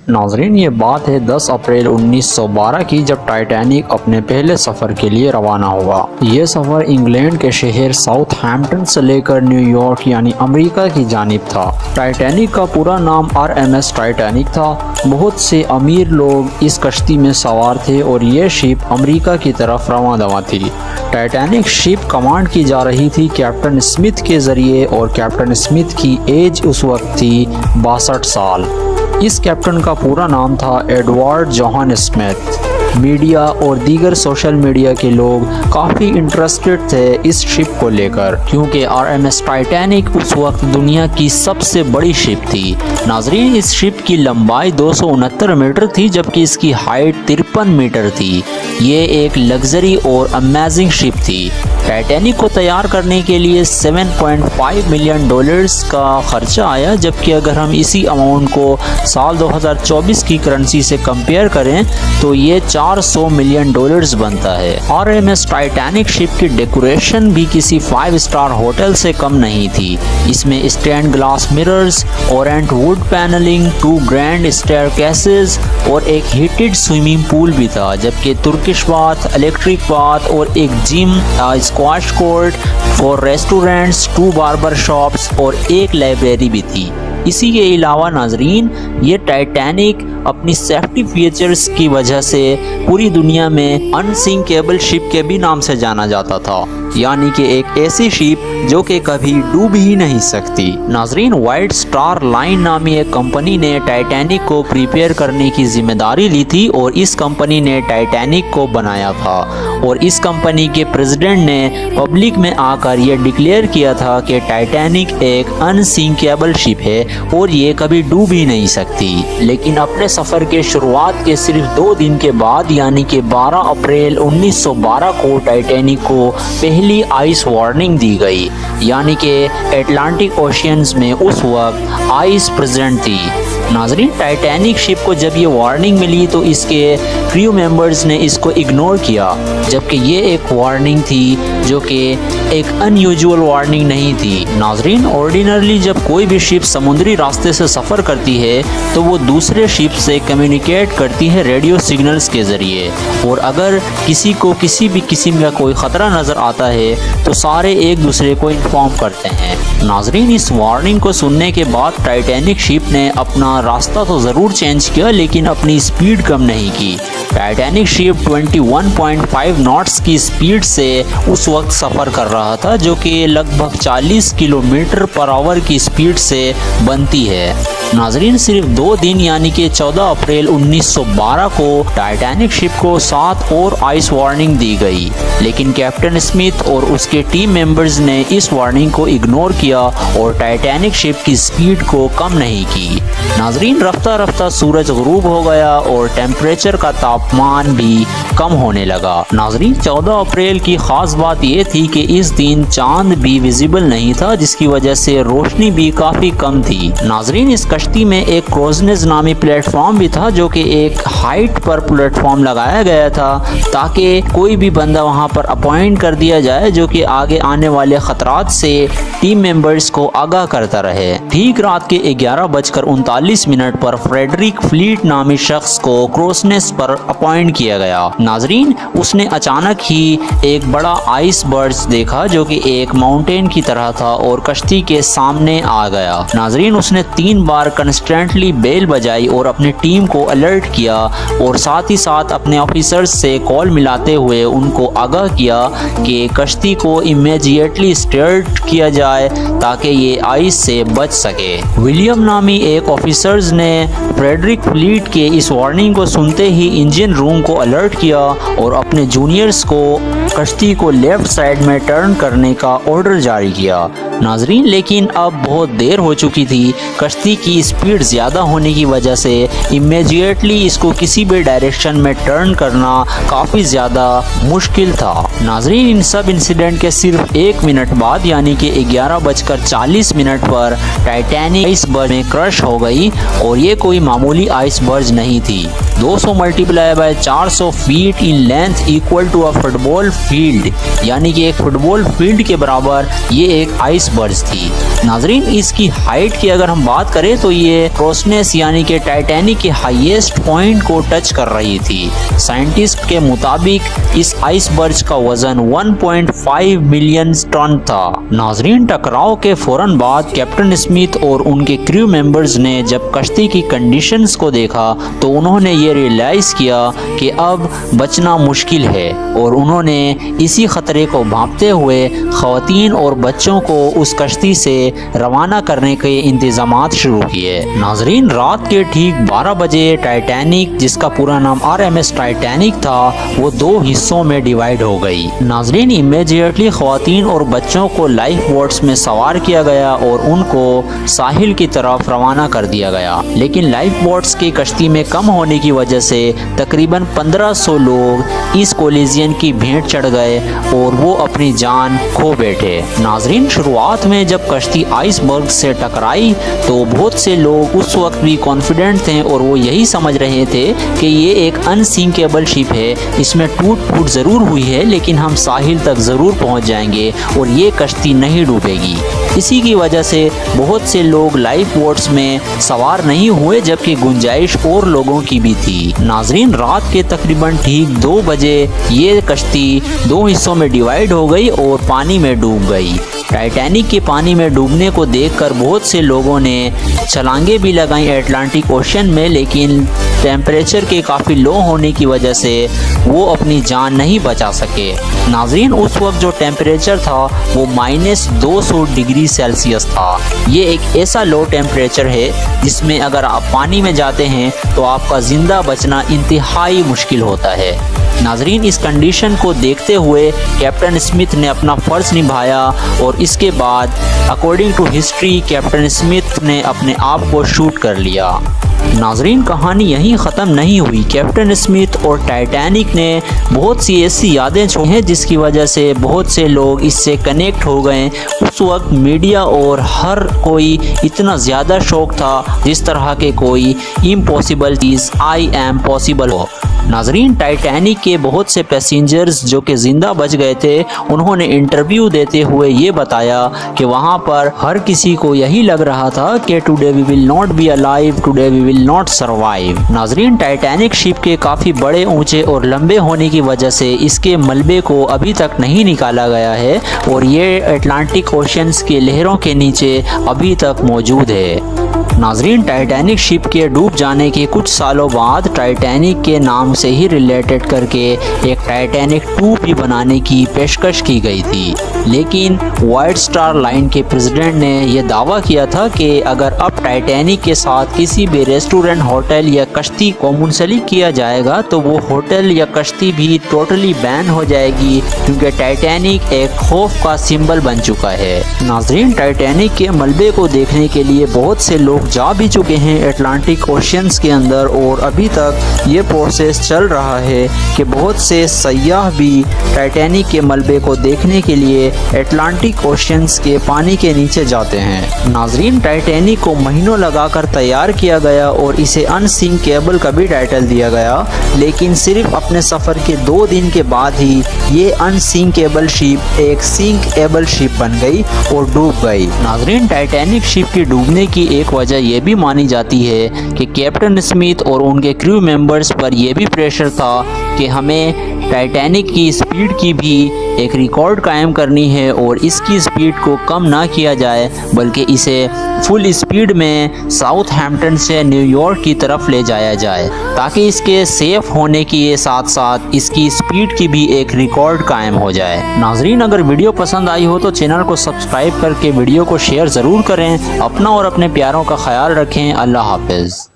ناظرین یہ بات ہے 10 اپریل 1912 کی، جب ٹائٹینک اپنے پہلے سفر کے لیے روانہ ہوا۔ یہ سفر انگلینڈ کے شہر ساؤتھ ہیمپٹن سے لے کر نیو یارک یعنی امریکہ کی جانب تھا۔ ٹائٹینک کا پورا نام RMS ٹائٹینک تھا۔ بہت سے امیر لوگ اس کشتی میں سوار تھے اور یہ شپ امریکہ کی طرف رواں دواں تھی۔ ٹائٹینک شپ کمانڈ کی جا رہی تھی کیپٹن اسمتھ کے ذریعے، اور کیپٹن اسمتھ کی ایج اس وقت تھی 62 سال۔ اس کیپٹن کا پورا نام تھا ایڈورڈ جوہن اسمتھ۔ میڈیا اور دیگر سوشل میڈیا کے لوگ کافی انٹرسٹڈ تھے اس شپ کو لے کر، کیونکہ RMS ٹائٹینک اس وقت دنیا کی سب سے بڑی شپ تھی۔ ناظرین اس شپ کی لمبائی 269 میٹر تھی، جبکہ اس کی ہائٹ 53 میٹر تھی۔ یہ ایک لگژری اور امیزنگ شپ تھی۔ ٹائٹینک کو تیار کرنے کے لیے $7.5 ملین کا خرچہ آیا، جبکہ اگر ہم اسی اماؤنٹ کو سال 2024 کی کرنسی سے کمپیئر کریں تو یہ $400 ملین بنتا ہے۔ RMS ٹائٹینک شپ کی ڈیکوریشن بھی کسی 5 اسٹار ہوٹل سے کم نہیں تھی۔ اس میں stained glass mirrors, ornate wood panelling, 2 grand staircases اور ایک ہیٹڈ سوئمنگ پول بھی تھا، جبکہ ترکش باتھ، الیکٹرک باتھ اور ایک gym, squash court, 4 restaurants, 2 barber shops اور ایک لائبریری بھی تھی۔ اسی کے علاوہ ناظرین یہ ٹائٹینک اپنی سیفٹی فیچرز کی وجہ سے پوری دنیا میں انسنکیبل شپ کے بھی نام سے جانا جاتا تھا، یعنی کہ ایک ایسی شپ جو کہ کبھی ڈوب ہی نہیں سکتی۔ ناظرین وائٹ سٹار لائن نامی ایک کمپنی نے ٹائٹینک کو پریپیئر کرنے کی ذمہ داری لی تھی، اور اس کمپنی نے ٹائٹینک کو بنایا تھا، اور اس کمپنی کے پریزیڈنٹ نے پبلک میں آ کر یہ ڈکلیئر کیا تھا کہ ٹائٹینک ایک انسنکیبل شپ ہے اور یہ کبھی ڈوب ہی نہیں سکتی۔ لیکن اپنے سفر کے شروعات کے صرف 2 دن کے بعد یعنی کہ 12 اپریل 1912 کو ٹائٹینک کو پہلی آئس وارننگ دی گئی، یعنی کہ اٹلانٹک اوشینز میں اس وقت آئس پریزنٹ تھی۔ ناظرین ٹائٹینک شپ کو جب یہ وارننگ ملی تو اس کے کریو ممبرز نے اس کو اگنور کیا، جبکہ یہ ایک وارننگ تھی جو کہ ایک ان یوزول وارننگ نہیں تھی۔ ناظرین آرڈینرلی جب کوئی بھی شپ سمندری راستے سے سفر کرتی ہے تو وہ دوسرے شپ سے کمیونیکیٹ کرتی ہے ریڈیو سگنلز کے ذریعے، اور اگر کسی کو کسی بھی قسم کا کوئی خطرہ نظر آتا ہے تو سارے ایک دوسرے کو انفارم کرتے ہیں۔ ناظرین اس وارننگ کو سننے کے بعد ٹائٹینک شپ نے اپنا راستہ تو ضرور چینج کیا، لیکن اپنی سپیڈ کم نہیں کی۔ ٹائٹینک شپ 21.5 ناٹس کی سپیڈ سے اس وقت سفر کر رہا تھا، جو کہ لگ بھگ 40 کلومیٹر پر آور کی سپیڈ سے بنتی ہے۔ ناظرین صرف 2 دن یعنی کہ 14 اپریل 1912 کو ٹائٹینک شپ کو 7 اور آئس وارننگ دی گئی، لیکن کیپٹن اسمتھ اور اس کے ٹیم ممبرز نے اس وارننگ کو اگنور کیا اور ٹائٹینک شپ کی سپیڈ کو کم نہیں کی۔ ناظرین رفتہ رفتہ سورج غروب ہو گیا اور ٹیمپریچر کا تاپمان بھی کم ہونے لگا۔ ناظرین 14 اپریل کی خاص بات یہ تھی کہ اس دن چاند بھی ویزیبل نہیں تھا، جس کی وجہ سے روشنی بھی کافی کم تھی۔ ناظرین اس کشتی میں ایک کروزنز نامی پلیٹ فارم بھی تھا، جو کہ ایک ہائٹ پر پلیٹ فارم لگایا گیا تھا تاکہ کوئی بھی بندہ وہاں پر اپوائنٹ کر دیا جائے جو کہ آگے آنے والے خطرات سے ٹیم ممبرز کو آگاہ کرتا رہے۔ ٹھیک رات کے 11:39 پر فریڈرک فلیٹ نامی شخص کو کروزنز پر اپوائنٹ کیا گیا۔ ناظرین اس نے اچانک ہی ایک بڑا آئس برڈ دیکھا جو کہ ایک ماؤنٹین کی طرح تھا اور کشتی کے سامنے آ گیا۔ ناظرین اس نے 3 بار کنسٹنٹلی بیل بجائی اور اپنی ٹیم کو الرٹ کیا، اور ساتھ ہی ساتھ اپنے آفیسرز سے کال ملاتے ہوئے ان کو آگاہ کیا کہ کشتی کو امیجیٹلی اسٹارٹ کیا جائے تاکہ یہ آئس سے بچ سکے۔ ولیم نامی ایک آفیسرز نے فریڈرک فلیٹ کے اس وارننگ کو سنتے ہی انجن روم کو الرٹ کیا اور اپنے جونیئرز کو کشتی کو لیفٹ سائیڈ میں ٹرن کرنے کا آرڈر جاری کیا۔ ناظرین لیکن اب بہت دیر ہو چکی تھی، کشتی کی سپیڈ زیادہ ہونے کی وجہ سے امیجیٹلی اس کو کسی بھی ڈائریکشن میں ٹرن کرنا کافی زیادہ مشکل تھا۔ ناظرین ان سب انسیڈنٹ کے صرف 1 منٹ بعد یعنی کہ 11:40 پر ٹائٹینک آئس برج میں کرش ہو گئی، اور یہ کوئی معمولی آئس برج نہیں تھی۔ 200 multiply by 400 feet in length equal to a football field, यानी कि एक फुटबॉल फील्ड के बराबर ये एक आइसबर्ग थी। नाजरीन, इसकी हाइट की अगर हम बात करें तो ये क्रोसनेस यानी कि टाइटैनिक के हाईएस्ट पॉइंट को टच कर रही थी। साइंटिस्ट के मुताबिक इस आइसबर्ग का वजन 1.5 मिलियन टन था। नाजरीन, टकराव के फौरन बाद कैप्टन स्मिथ और उनके क्रू मेंबर्स ने जब कश्ती की कंडीशंस को देखा तो उन्होंने ये रियलाइज किया कि अब बचना मुश्किल है और उन्होंने इसी खतरे को भांपते हुए ख़वातीन और बच्चों को उस कश्ती से रवाना करने के इंतजामात शुरू किए। नाजरीन, रात के ठीक 12 बजे टाइटैनिक, जिसका पूरा नाम RMS टाइटैनिक था, वो 2 हिस्सों में डिवाइड हो गई। नाजरीन, इमीडिएटली ख़वातीन और बच्चों को लाइफ बोट्स में सवार किया गया और उनको साहिल की तरफ रवाना कर दिया गया, लेकिन लाइफ बोट्स की कश्ती में कम होने की वजह से तकरीबन 1500 लोग इस कोलिजन की भेंट चढ़ गए और वो अपनी जान खो बैठे। नाजरीन, शुरुआत में जब कश्ती आइसबर्ग से टकराई तो बहुत से लोग उस वक्त भी कॉन्फिडेंट थे और वो यही समझ रहे थे कि ये एक अनसिंकेबल शिप है, इसमें टूट फूट ज़रूर हुई है लेकिन हम साहिल तक ज़रूर पहुंच जाएंगे और ये कश्ती नहीं डूबेगी। इसी की वजह से बहुत से लोग लाइफ बोट्स में सवार नहीं हुए, जबकि गुंजाइश और लोगों की भी थी। नाजरीन, रात के तकरीबन ठीक 2 बजे ये कश्ती 2 हिस्सों में डिवाइड हो गई और पानी में डूब गई। टाइटैनिक के पानी में डूबने को देखकर बहुत से लोगों ने छलांगे भी लगाई अटलांटिक ओशन में, लेकिन टेम्परेचर के काफ़ी लो होने की वजह से वो अपनी जान नहीं बचा सके। नाजरीन, उस वक्त जो टेम्परेचर था वो -200 डिग्री सेल्सियस था। ये एक ऐसा लो टेम्परेचर है जिसमें अगर आप पानी में जाते हैं तो आपका ज़िंदा बचना इंतहाई मुश्किल होता है। नाजरीन, इस कंडीशन को देखते हुए कैप्टन स्मिथ ने अपना फ़र्ज़ निभाया और इसके बाद according to history captain Smith ने अपने आप को शूट कर लिया। नाजरीन, कहानी यहीं ख़त्म नहीं हुई। कैप्टन स्मिथ और टाइटैनिक ने बहुत सी ऐसी यादें छोड़ी हैं जिसकी वजह से बहुत से लोग इससे कनेक्ट हो गए। उस वक्त मीडिया और हर कोई इतना ज़्यादा शौक था जिस तरह के कोई impossible cheese I am possible हो। नाजरीन, टाइटैनिक के बहुत से पैसेंजर्स जो कि ज़िंदा बच गए थे, उन्होंने इंटरव्यू देते हुए ये बताया कि वहाँ पर हर किसी को यही लग रहा था कि today we will not be alive, today we will not survive. नाजरीन, टाइटैनिक शिप के काफ़ी बड़े, ऊंचे और लंबे होने की वजह से इसके मलबे को अभी तक नहीं निकाला गया है और ये अटलांटिक ओशंस के लहरों के नीचे अभी तक मौजूद है। नाजरीन, टाइटैनिक शिप के डूब जाने के कुछ सालों बाद टाइटैनिक के नाम से ही रिलेटेड करके एक टाइटैनिक 2 भी बनाने की पेशकश की गई थी, लेकिन वाइट स्टार लाइन के प्रेसिडेंट ने यह दावा किया था कि अगर अब टाइटैनिक के साथ किसी भी रेस्टोरेंट, होटल या कश्ती को मुंसलिक किया जाएगा तो वो होटल या कश्ती भी टोटली बैन हो जाएगी, क्योंकि टाइटैनिक एक खौफ का सिंबल बन चुका है। नाजरीन, टाइटैनिक के मलबे को देखने के लिए बहुत से लोग जा भी चुके हैं अटलांटिक ओशंस के अंदर और अभी तक ये प्रोसेस चल रहा है कि बहुत से सयाह भी टाइटैनिक के मलबे को देखने के लिए अटलांटिक ओशंस के पानी के नीचे जाते हैं। नाजरीन, टाइटैनिक को महीनों लगाकर तैयार किया गया और इसे अनसिंकेबल का भी टाइटल दिया गया, लेकिन सिर्फ अपने सफ़र के 2 दिन के बाद ही ये अनसिंकेबल शिप एक सिंकेबल शिप बन गई और डूब गई। नाजरीन, टाइटैनिक शिप के डूबने की एक वजह ये भी मानी जाती है कि कैप्टन स्मिथ और उनके क्रू मेंबर्स पर यह भी प्रेशर था कि हमें टाइटैनिक की स्पीड की भी एक रिकॉर्ड कायम करनी है और इसकी स्पीड को कम ना किया जाए बल्कि इसे फुल स्पीड में साउथहैम्पटन से न्यूयॉर्क की तरफ ले जाया जाए, ताकि इसके सेफ होने के साथ साथ इसकी स्पीड की भी एक रिकॉर्ड कायम हो जाए। नाजरीन, अगर वीडियो पसंद आई हो तो चैनल को सब्सक्राइब करके वीडियो को शेयर ज़रूर करें। अपना और अपने प्यारों का ख्याल रखें। अल्लाह हाफिज़।